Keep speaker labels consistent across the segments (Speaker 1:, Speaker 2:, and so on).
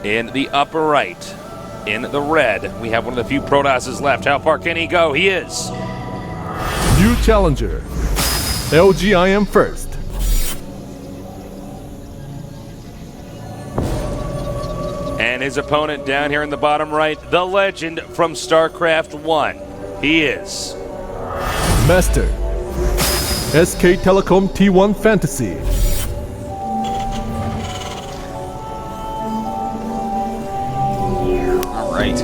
Speaker 1: in the upper right. In the red, we have one of the few Protosses left. How far can he go? He is.
Speaker 2: New challenger. LGIM first.
Speaker 1: And his opponent down here in the bottom right, the legend from StarCraft 1. He is.
Speaker 2: Master. SK Telecom T1 Fantasy.
Speaker 3: Right.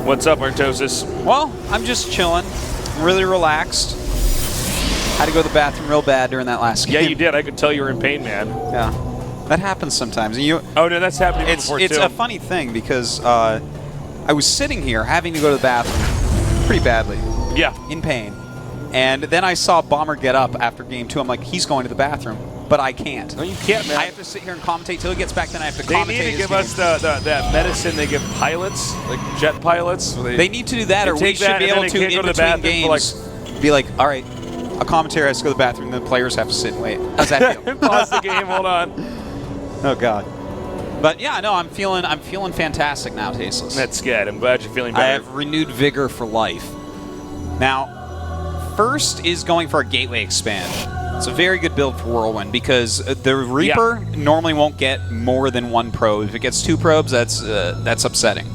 Speaker 1: What's up, Artosis?
Speaker 3: Well, I'm just chilling, really relaxed. Had to go to the bathroom real bad during that last game.
Speaker 1: Yeah, you did. I could tell you were in pain, man.
Speaker 3: Yeah, that happens sometimes.
Speaker 1: Oh no, that's happening before too.
Speaker 3: It's a funny thing because I was sitting here having to go to the bathroom pretty badly.
Speaker 1: Yeah.
Speaker 3: In pain, and then I saw Bomber get up after game 2. I'm like, he's going to the bathroom. But I can't.
Speaker 1: No, you can't, man.
Speaker 3: I have to sit here and commentate till he gets back. Then I have to
Speaker 1: they
Speaker 3: commentate.
Speaker 1: They need to
Speaker 3: his
Speaker 1: give us that medicine they give pilots, like jet pilots.
Speaker 3: They need to do that, or we should be able to, in between games, be like, all right, a commentator has to go to the bathroom, and the players have to sit and wait. How's that feel?
Speaker 1: Pause the game. Hold on.
Speaker 3: Oh God. But yeah, no, I'm feeling fantastic now, Tasteless.
Speaker 1: That's good. I'm glad you're feeling better.
Speaker 3: I have renewed vigor for life. Now, first is going for a gateway expand. It's a very good build for Whirlwind because the Reaper normally won't get more than 1 probe. If it gets 2 probes, that's upsetting.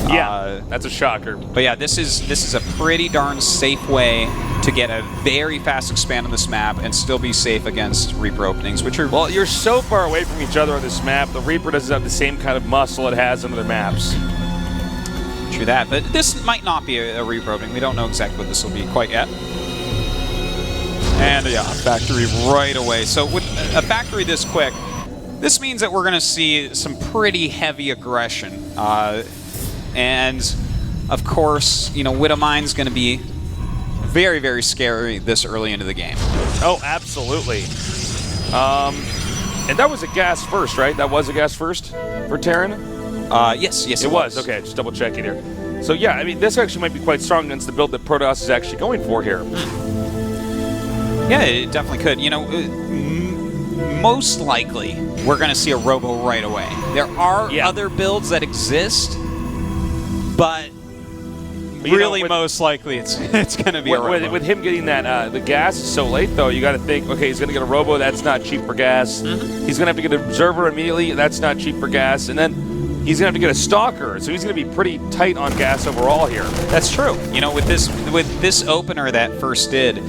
Speaker 1: Yeah, that's a shocker.
Speaker 3: But yeah, this is a pretty darn safe way to get a very fast expand on this map and still be safe against Reaper openings, which are...
Speaker 1: Well, you're so far away from each other on this map, the Reaper doesn't have the same kind of muscle it has on other maps.
Speaker 3: True that, but this might not be a Reaper opening. We don't know exactly what this will be quite yet. And yeah, factory right away. So with a factory this quick, this means that we're going to see some pretty heavy aggression. And of course, you know, Widowmine's going to be very, very scary this early into the game.
Speaker 1: Oh, absolutely. And that was a gas first, right? That was a gas first for Terran?
Speaker 3: Yes,
Speaker 1: it was. Okay, just double checking here. So yeah, I mean, this actually might be quite strong against the build that Protoss is actually going for here.
Speaker 3: Yeah, it definitely could. You know, most likely we're going to see a Robo right away. There are other builds that exist, but really most likely it's going to be a Robo.
Speaker 1: With him getting that the gas so late, though, you got to think, okay, he's going to get a Robo. That's not cheap for gas. He's going to have to get an Observer immediately. That's not cheap for gas. And then he's going to have to get a Stalker. So he's going to be pretty tight on gas overall here.
Speaker 3: That's true. You know, with this opener that first did,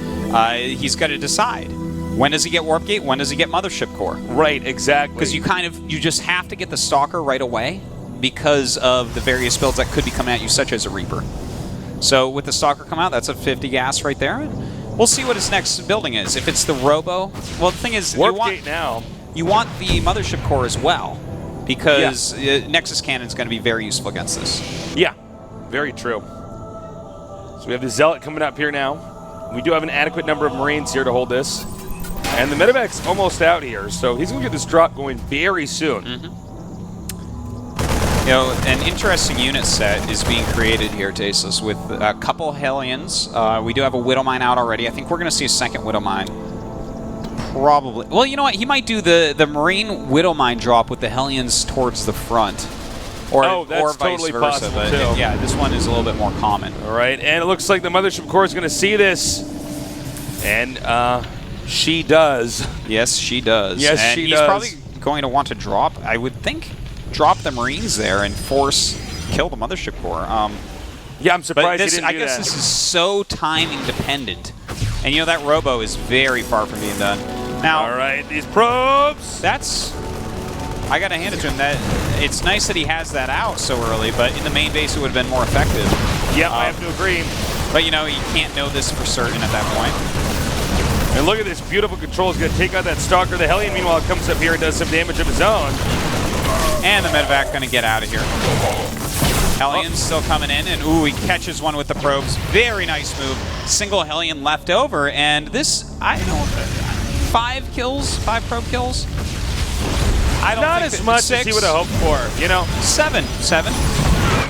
Speaker 3: he's got to decide. When does he get Warp Gate? When does he get Mothership Core?
Speaker 1: Right, exactly.
Speaker 3: Because you just have to get the Stalker right away because of the various builds that could be coming at you, such as a Reaper. So with the Stalker come out, that's a 50 gas right there. We'll see what his next building is. If it's the Robo, well, the thing is,
Speaker 1: Warp Gate now.
Speaker 3: You want the Mothership Core as well, because Nexus Cannon is going to be very useful against this.
Speaker 1: Yeah, very true. So we have the Zealot coming up here now. We do have an adequate number of Marines here to hold this. And the Medevac's almost out here, so he's going to get this drop going very soon.
Speaker 3: You know, an interesting unit set is being created here, Tasteless, with a couple Hellions. We do have a Widowmine out already. I think we're going to see a second Widowmine. Probably. Well, you know what? He might do the Marine Widowmine drop with the Hellions towards the front. Or
Speaker 1: that's
Speaker 3: vice
Speaker 1: totally
Speaker 3: versa.
Speaker 1: possible,
Speaker 3: But
Speaker 1: too.
Speaker 3: yeah, this one is a little bit more common.
Speaker 1: All right, and it looks like the Mothership Core is going to see this. And she does.
Speaker 3: Yes, she does.
Speaker 1: Yes,
Speaker 3: and
Speaker 1: she
Speaker 3: he's
Speaker 1: does.
Speaker 3: probably going to want to drop, I would think, drop the Marines there and kill the Mothership Core.
Speaker 1: Yeah, I'm surprised
Speaker 3: but
Speaker 1: he didn't
Speaker 3: I
Speaker 1: do
Speaker 3: guess
Speaker 1: that.
Speaker 3: this is so timing dependent. And you know, that Robo is very far from being done. Now,
Speaker 1: all right, these probes.
Speaker 3: I got to hand it to him. That it's nice that he has that out so early, but in the main base it would have been more effective.
Speaker 1: Yeah, I have to agree.
Speaker 3: But you know, you can't know this for certain at that point.
Speaker 1: And look at this beautiful control. He's going to take out that Stalker. The Hellion, meanwhile, comes up here and does some damage of his own.
Speaker 3: And the Medevac going to get out of here. Hellion's still coming in, and ooh, he catches one with the probes. Very nice move. Single Hellion left over, and this, I don't know, 5 kills, 5 probe kills? I don't
Speaker 1: Not
Speaker 3: think
Speaker 1: as much
Speaker 3: 6,
Speaker 1: as he would have hoped for, you know?
Speaker 3: 7.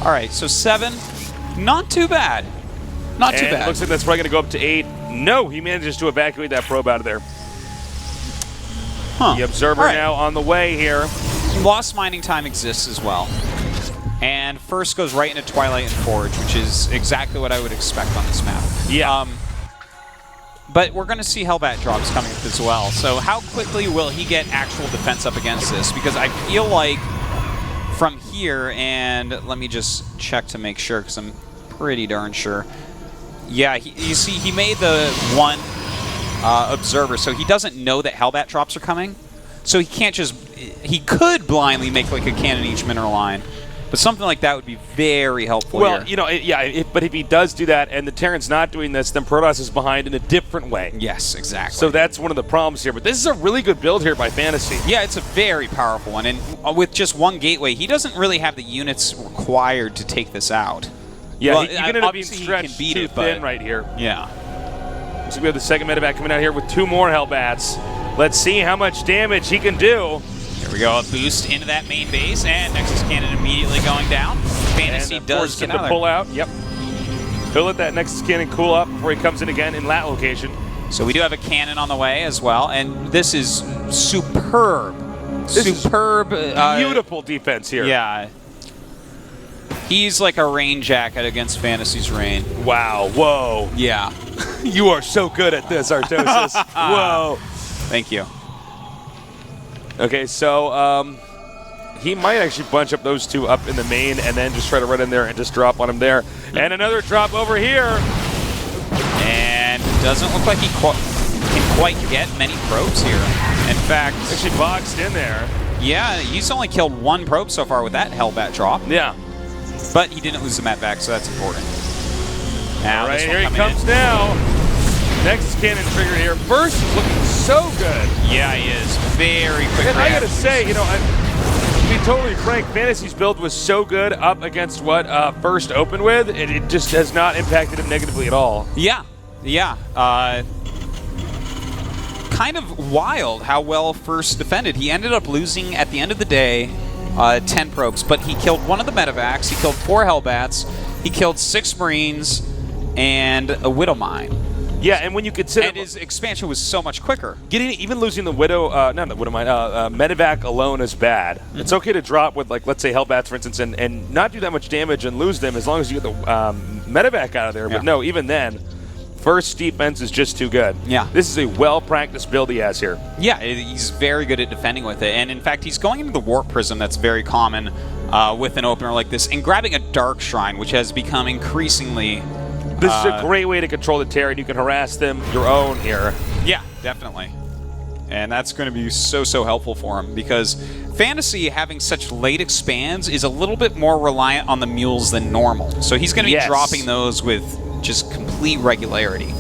Speaker 3: All right, so 7, not too bad. Not too bad.
Speaker 1: Looks like that's probably going to go up to 8. No, he manages to evacuate that probe out of there. The Observer now on the way here.
Speaker 3: lost mining time exists as well. And first goes right into Twilight and Forge, which is exactly what I would expect on this map.
Speaker 1: Yeah.
Speaker 3: But we're going to see Hellbat drops coming up as well. So how quickly will he get actual defense up against this? Because I feel like from here, and let me just check to make sure, because I'm pretty darn sure. Yeah, you see, he made the one observer, so he doesn't know that Hellbat drops are coming. So he can't just... He could blindly make like a cannon each mineral line. But something like that would be very helpful
Speaker 1: well,
Speaker 3: here.
Speaker 1: you know, but if he does do that and the Terran's not doing this, then Protoss is behind in a different way.
Speaker 3: Yes, exactly.
Speaker 1: So that's one of the problems here. But this is a really good build here by Fantasy.
Speaker 3: Yeah, it's a very powerful one. And with just one gateway, he doesn't really have the units required to take this out.
Speaker 1: Yeah,
Speaker 3: well,
Speaker 1: you're going to be stretched too thin right here.
Speaker 3: Yeah.
Speaker 1: So we have the second medevac coming out here with 2 more Hellbats. Let's see how much damage he can do.
Speaker 3: Here we go, a boost into that main base, and Nexus Cannon immediately going down. Fantasy does get out.
Speaker 1: Pull out. Yep. He'll let that Nexus Cannon cool up before he comes in again in that location.
Speaker 3: So we do have a cannon on the way as well, and this is superb.
Speaker 1: Beautiful defense here.
Speaker 3: Yeah. He's like a rain jacket against Fantasy's rain.
Speaker 1: Wow. Whoa.
Speaker 3: Yeah.
Speaker 1: You are so good at this, Artosis. Whoa.
Speaker 3: Thank you.
Speaker 1: Okay, so he might actually bunch up those 2 up in the main and then just try to run in there and just drop on him there. And another drop over here.
Speaker 3: And doesn't look like he can quite get many probes here. In fact,
Speaker 1: actually boxed in there.
Speaker 3: Yeah, he's only killed 1 probe so far with that Hellbat drop.
Speaker 1: Yeah.
Speaker 3: But he didn't lose the map back, so that's important. Now,
Speaker 1: all right, here he comes now. Nexus Cannon trigger here. First is looking so good.
Speaker 3: Yeah, he is. Very quick.
Speaker 1: And I gotta say, you know, to be totally frank, Fantasy's build was so good up against what First opened with, it just has not impacted him negatively at all.
Speaker 3: Yeah, yeah. Kind of wild how well First defended. He ended up losing at the end of the day 10 probes, but he killed 1 of the medevacs, he killed 4 Hellbats, he killed 6 Marines, and a Widow Mine.
Speaker 1: Yeah, and when you consider...
Speaker 3: And his expansion was so much quicker.
Speaker 1: Even losing the Widow, not the Widow Mine, medevac alone is bad. Mm-hmm. It's okay to drop with, like, let's say Hellbats, for instance, and not do that much damage and lose them as long as you get the medevac out of there. Yeah. But no, even then, First defense is just too good.
Speaker 3: Yeah.
Speaker 1: This is a well-practiced build he has here.
Speaker 3: Yeah, he's very good at defending with it. And in fact, he's going into the Warp Prism that's very common with an opener like this, and grabbing a Dark Shrine, which has become increasingly...
Speaker 1: This is a great way to control the Terran. You can harass them your own here.
Speaker 3: Yeah, definitely. And that's going to be so helpful for him, because Fantasy having such late expands is a little bit more reliant on the mules than normal. So he's going to be dropping those with just complete regularity.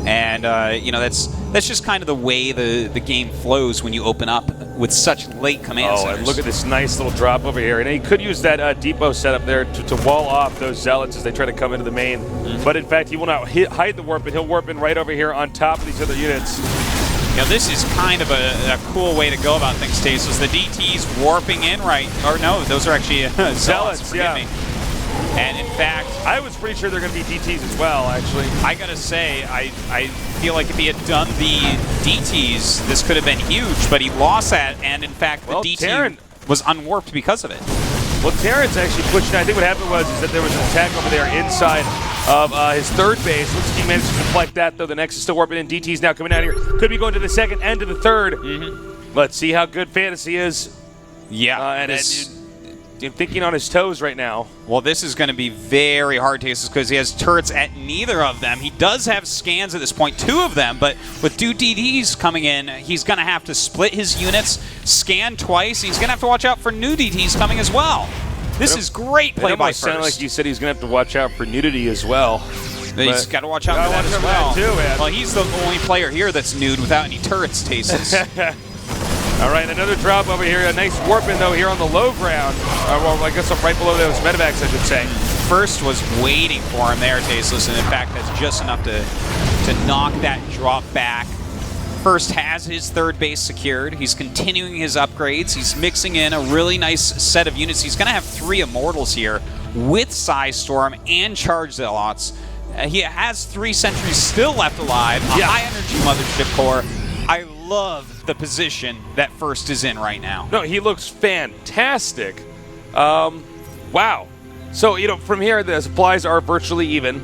Speaker 3: And, you know, that's just kind of the way the game flows when you open up with such late command centers.
Speaker 1: And look at this nice little drop over here. And he could use that depot setup there to wall off those Zealots as they try to come into the main. Mm-hmm. But in fact, he will not hide the warp, and he'll warp in right over here on top of these other units.
Speaker 3: You know, this is kind of a cool way to go about things, Tasos. The DT's warping in right... Or no, those are actually Zealots, forgive me. And in fact,
Speaker 1: I was pretty sure they're going to be DTs as well, actually.
Speaker 3: I got to say, I feel like if he had done the DTs, this could have been huge, but he lost that, and in fact, the DT
Speaker 1: Terran
Speaker 3: was unwarped because of it.
Speaker 1: Well, Terran's actually pushing. I think what happened was that there was an attack over there inside of his 3rd base. Looks like he managed to deflect that, though. The Nexus still warping in. DT's now coming out here. Could be going to the 2nd and to the 3rd. Mm-hmm. Let's see how good Fantasy is.
Speaker 3: Yeah,
Speaker 1: thinking on his toes right now.
Speaker 3: Well, this is going to be very hard, Tasos, because he has turrets at neither of them. He does have scans at this point, 2 of them, but with 2 DTs coming in, he's going to have to split his units, scan twice. He's going to have to watch out for new DTs coming as well. This is great play by First.
Speaker 1: It almost sounded like you said he's going to have to watch out for nudity as well.
Speaker 3: He's got to watch out for that as well.
Speaker 1: Too, man.
Speaker 3: Well, he's the only player here that's nude without any turrets, Tasos.
Speaker 1: All right, another drop over here. A nice warp in, though, here on the low ground. Well, I guess right below those medevacs, I should say.
Speaker 3: First was waiting for him there, Tasteless, and in fact, that's just enough to knock that drop back. First has his 3rd base secured. He's continuing his upgrades. He's mixing in a really nice set of units. He's going to have 3 Immortals here with Psystorm and Charge Zealots. He has 3 sentries still left alive, a high-energy Mothership Core. I love the position that First is in right now.
Speaker 1: No, he looks fantastic. Wow. So, from here, the supplies are virtually even.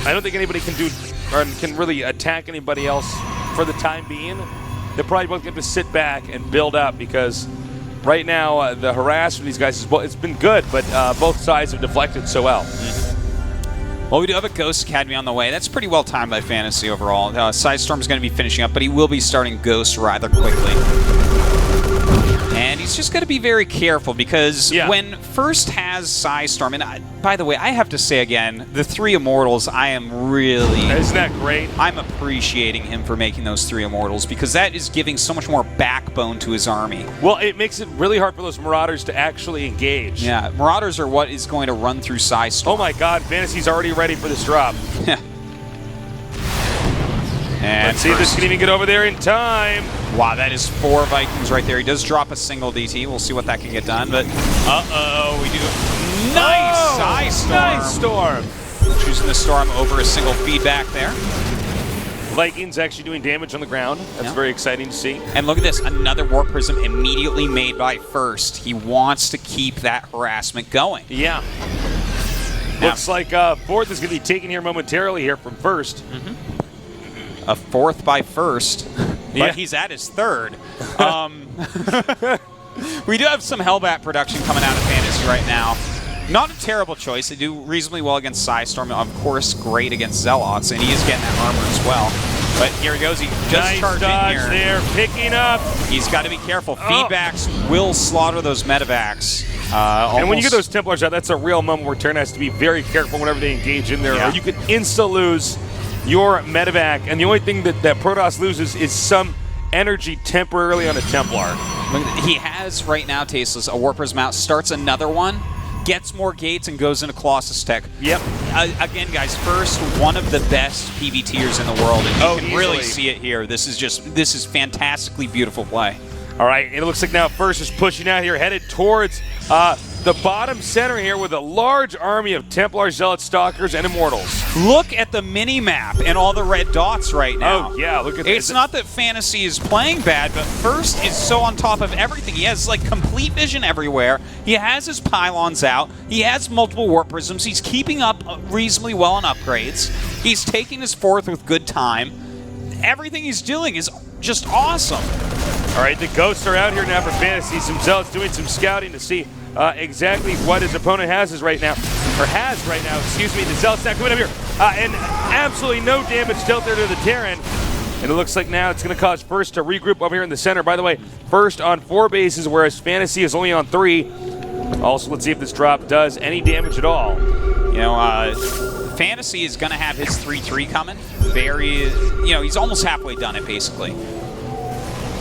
Speaker 1: I don't think anybody can do or can really attack anybody else for the time being. They're probably both going to sit back and build up because right now the harass from these guys, it's been good, but both sides have deflected so well.
Speaker 3: Well, we do have a Ghost Academy on the way. That's pretty well timed by Fantasy overall. Sidestorm is going to be finishing up, but he will be starting Ghost rather quickly. And he's just got to be very careful because when First has Sidestorm, and by the way, I have to say again, the 3 Immortals, I am really...
Speaker 1: Isn't that great?
Speaker 3: I'm appreciating him for making those 3 Immortals because that is giving so much more backbone to his army.
Speaker 1: Well, it makes it really hard for those Marauders to actually engage.
Speaker 3: Yeah, Marauders are what is going to run through Sidestorm.
Speaker 1: Oh my god, Fantasy's already ready for this drop.
Speaker 3: And
Speaker 1: let's see if this can even get over there in time.
Speaker 3: Wow, that is 4 Vikings right there. He does drop a single DT. We'll see what that can get done. But, we do. Nice Storm.
Speaker 1: Nice Storm.
Speaker 3: Choosing the Storm over a single feedback there.
Speaker 1: Vikings actually doing damage on the ground. That's very exciting to see.
Speaker 3: And look at this. Another Warp Prism immediately made by First. He wants to keep that harassment going.
Speaker 1: Yeah. Looks like 4th is going to be taken here momentarily here from First.
Speaker 3: A 4th by First, but he's at his 3rd. We do have some Hellbat production coming out of Fantasy right now. Not a terrible choice. They do reasonably well against Psystorm. Of course, great against Zealots, and he is getting that armor as well. But here he goes. He just charged in here.
Speaker 1: There, picking up.
Speaker 3: He's got to be careful. Feedbacks will slaughter those medevacs.
Speaker 1: And when you get those Templars out, that's a real moment where Turn has to be very careful whenever they engage in there, or you could insta-lose your medevac, and the only thing that Protoss loses is some energy temporarily on a Templar.
Speaker 3: He has right now, Tasteless, a Warp Prism out, starts another one, gets more gates, and goes into Colossus Tech.
Speaker 1: Yep.
Speaker 3: Again, guys, First, one of the best PvTers in the world, and you can really see it here. This is fantastically beautiful play.
Speaker 1: All right, it looks like now First is pushing out here, headed towards the bottom center here with a large army of Templar, Zealot, Stalkers, and Immortals.
Speaker 3: Look at the mini-map and all the red dots right now.
Speaker 1: Oh, yeah, look at this.
Speaker 3: It's not that Fantasy is playing bad, but First is so on top of everything. He has, like, complete vision everywhere. He has his pylons out. He has multiple Warp Prisms. He's keeping up reasonably well on upgrades. He's taking his 4th with good time. Everything he's doing is just awesome.
Speaker 1: All right, the Ghosts are out here now for Fantasy. Some Zealots doing some scouting to see exactly what his opponent has right now. Excuse me. The Zealots now coming up here. And absolutely no damage dealt there to the Terran. And it looks like now it's going to cause First to regroup over here in the center. By the way, First on 4 bases, whereas Fantasy is only on 3. Also, let's see if this drop does any damage at all.
Speaker 3: Fantasy is going to have his 3-3 coming. He's almost halfway done it, basically.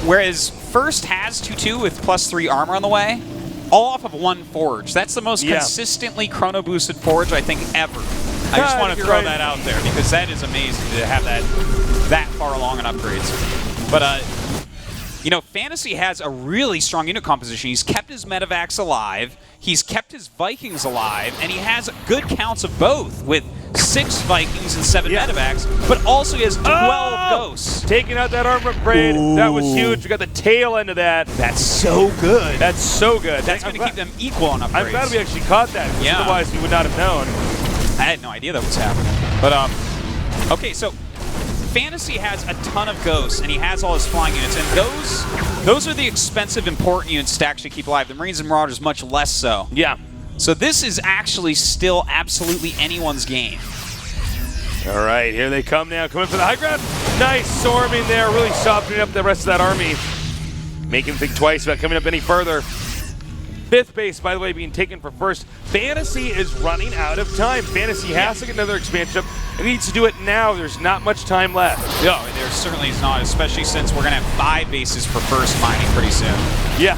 Speaker 3: Whereas First has 2-2 with +3 armor on the way, all off of 1 forge. That's the most consistently chrono boosted forge I think ever. I just want to throw that out there because that is amazing to have that far along in upgrades. But Fantasy has a really strong unit composition. He's kept his medevacs alive, he's kept his Vikings alive, and he has good counts of both with 6 Vikings and 7 medevacs, but also he has 12 Ghosts.
Speaker 1: Taking out that armor upgrade, that was huge. We got the tail end of that.
Speaker 3: That's so good.
Speaker 1: That's so good.
Speaker 3: That's going to keep them equal on upgrades.
Speaker 1: I'm glad we actually caught that, otherwise we would not have known.
Speaker 3: I had no idea that was happening. But, okay, so Fantasy has a ton of Ghosts, and he has all his flying units, and those are the expensive, important units to actually keep alive. The Marines and Marauders much less so.
Speaker 1: Yeah.
Speaker 3: So this is actually still absolutely anyone's game.
Speaker 1: All right, here they come now, coming for the high ground. Nice storming there, really softening up the rest of that army. Making them think twice about coming up any further. 5th base, by the way, being taken for First. Fantasy is running out of time. Fantasy has to get another expansion up. It needs to do it now. There's not much time left.
Speaker 3: No, there certainly is not, especially since we're going to have 5 bases for First mining pretty soon.
Speaker 1: Yeah.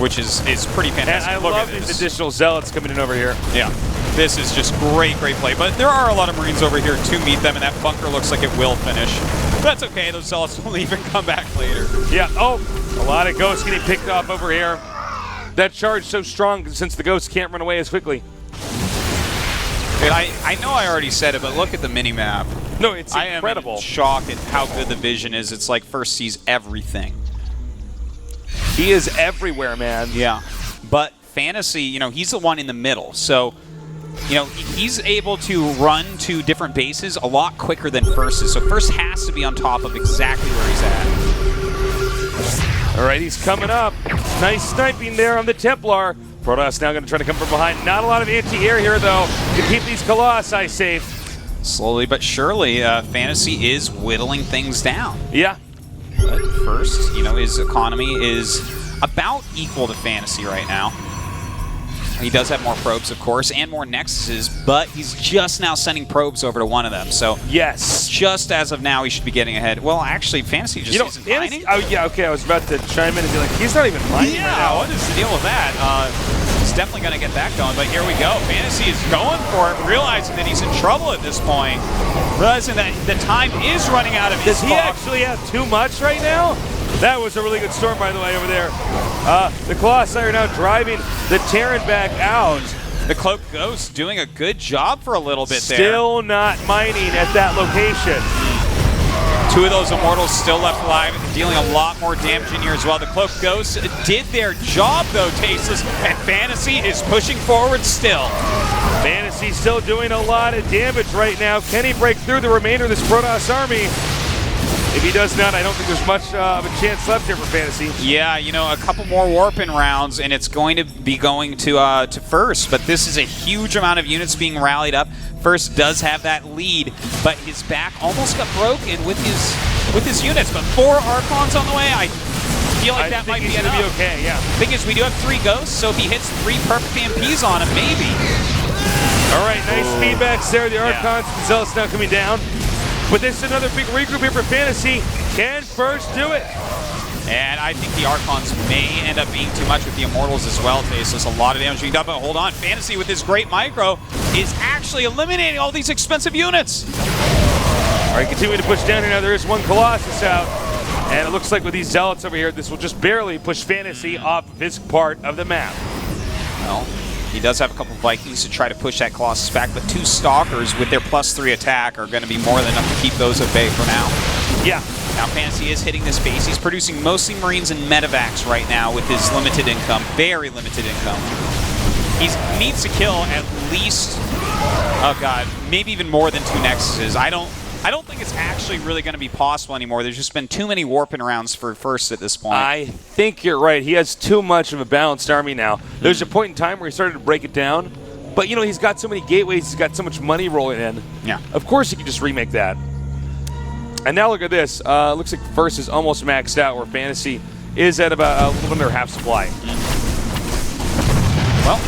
Speaker 3: Which is pretty fantastic.
Speaker 1: And I love these additional Zealots coming in over here.
Speaker 3: Yeah. This is just great play. But there are a lot of Marines over here to meet them, and that bunker looks like it will finish. That's okay. Those Zealots will even come back later.
Speaker 1: Yeah. Oh, a lot of Ghosts getting picked off over here. That charge so strong since the Ghosts can't run away as quickly.
Speaker 3: And I know I already said it, but look at the mini-map.
Speaker 1: No, it's
Speaker 3: I
Speaker 1: incredible.
Speaker 3: am in shock at how good the vision is. It's like First sees everything.
Speaker 1: He is everywhere, man.
Speaker 3: Yeah. But Fantasy, you know, he's the one in the middle. So, you know, he's able to run to different bases a lot quicker than First is. So First has to be on top of exactly where he's at.
Speaker 1: All right, he's coming up. Nice sniping there on the Templar. Protoss now going to try to come from behind. Not a lot of anti-air here, though, to keep these Colossi safe.
Speaker 3: Slowly but surely, Fantasy is whittling things down.
Speaker 1: Yeah.
Speaker 3: But First, you know, his economy is about equal to Fantasy right now. He does have more probes, of course, and more Nexuses, but he's just now sending probes over to one of them. So
Speaker 1: yes,
Speaker 3: just as of now, he should be getting ahead. Well, actually, Fantasy just isn't mining.
Speaker 1: Oh, yeah, okay, I was about to chime in and be like, he's not even mining right now.
Speaker 3: What is the deal with that? He's definitely going to get that going, but here we go. Fantasy is going for it, realizing that he's in trouble at this point, realizing that the time is running out of his
Speaker 1: clock. Does he actually have too much right now? That was a really good storm, by the way, over there. The Colossi are now driving the Terran back out.
Speaker 3: The Cloak Ghost doing a good job for a little bit there.
Speaker 1: Still not mining at that location.
Speaker 3: Two of those Immortals still left alive, dealing a lot more damage in here as well. The Cloak Ghosts did their job, though, Tasteless, and Fantasy is pushing forward still.
Speaker 1: Fantasy still doing a lot of damage right now. Can he break through the remainder of this Protoss army? If he does not, I don't think there's much of a chance left here for Fantasy.
Speaker 3: Yeah, you know, a couple more warping rounds, and it's going to be going to First. But this is a huge amount of units being rallied up. First does have that lead, but his back almost got broken with his units. But 4 Archons on the way, I feel like that might be enough.
Speaker 1: Be okay, yeah.
Speaker 3: Thing is, we do have 3 Ghosts, so if he hits 3 perfect MPs on him, maybe.
Speaker 1: All right, nice feedbacks there. The Archons and Zealots now coming down. But this is another big regroup here for Fantasy. Can First do it?
Speaker 3: And I think the Archons may end up being too much with the Immortals as well today, so there's a lot of damage being done. But hold on, Fantasy with his great micro is actually eliminating all these expensive units.
Speaker 1: All right, continuing to push down here now. There is one Colossus out. And it looks like with these Zealots over here, this will just barely push Fantasy off of his part of the map.
Speaker 3: Well, he does have a couple Vikings to try to push that Colossus back, but 2 Stalkers with their +3 attack are going to be more than enough to keep those at bay for now.
Speaker 1: Yeah.
Speaker 3: Now Fantasy is hitting this base. He's producing mostly Marines and Medevacs right now with his limited income, very limited income. He needs to kill at least, oh god, maybe even more than 2 Nexuses. I don't think it's actually really going to be possible anymore. There's just been too many warping rounds for First at this point.
Speaker 1: I think you're right. He has too much of a balanced army now. There's a point in time where he started to break it down, but you know, he's got so many gateways, he's got so much money rolling in.
Speaker 3: Yeah.
Speaker 1: Of course he can just remake that. And now look at this. Looks like First is almost maxed out, where Fantasy is at about a little under half supply.
Speaker 3: Well,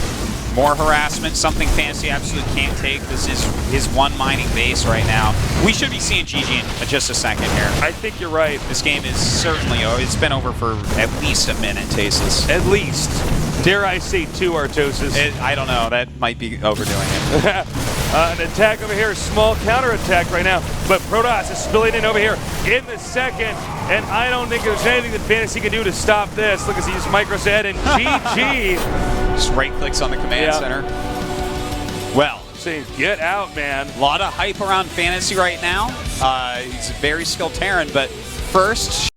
Speaker 3: more harassment, something Fantasy absolutely can't take. This is his 1 mining base right now. We should be seeing GG in just a second here.
Speaker 1: I think you're right.
Speaker 3: This game is certainly over. It's been over for at least a minute, Tasteless.
Speaker 1: At least. Dare I say 2 Artosis.
Speaker 3: I don't know. That might be overdoing it.
Speaker 1: An attack over here, small counterattack right now, but Protoss is spilling in over here in the second, and I don't think there's anything that Fantasy can do to stop this. Look as he just micros ahead, and GG.
Speaker 3: Just right-clicks on the command center. Well,
Speaker 1: saying, get out, man.
Speaker 3: A lot of hype around Fantasy right now. He's a very skilled Terran, but First